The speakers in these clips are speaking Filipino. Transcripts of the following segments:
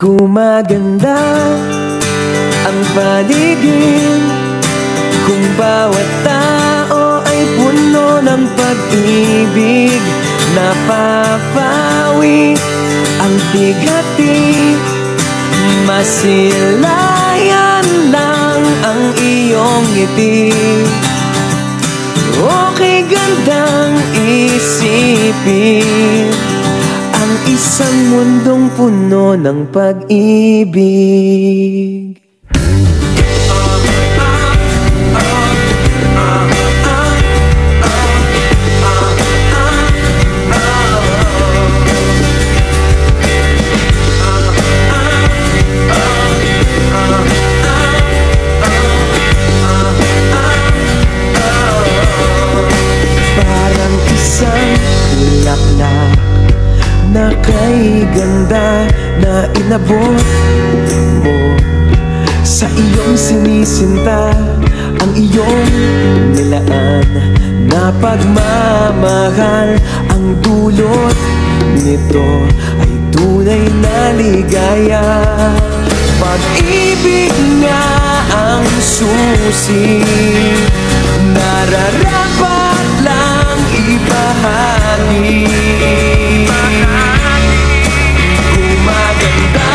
Gumaganda ang paligid kung bawat tao ay puno ng pag-ibig. Napapawi ang bigati, masilayan lang ang iyong ngiti. Okay, gandang isipin ang isang mundong puno ng pag-ibig. Parang isang bulaklak na kay ganda na inabot mo sa iyong sinisinta. Ang iyong nilaan na pagmamahal, ang dulot nito ay tunay na ligaya. Pag-ibig nga ang susi, nararapat lang ibahagi. Gumaganda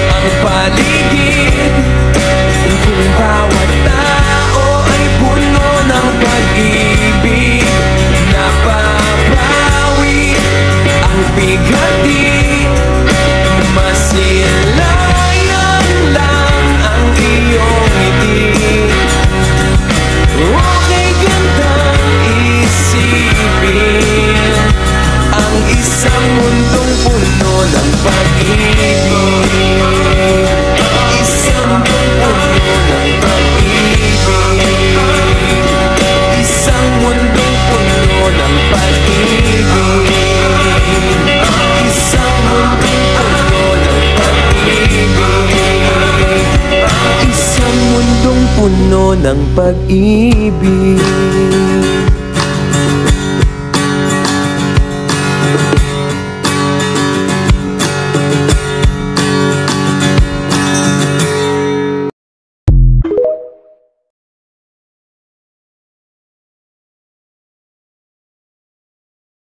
ang paligid kung bawat tao ay puno ng pag-ibig. Napapawi ang bigati, masilayan lang ang iyong ngiti. Okay, gandang isipin ang isang mundong puno ng pag-ibig. Isang mundong puno ng pag-ibig. Isang mundong puno ng pag-ibig. Isang mundong puno ng pag-ibig. Isang mundong puno ng pag-ibig.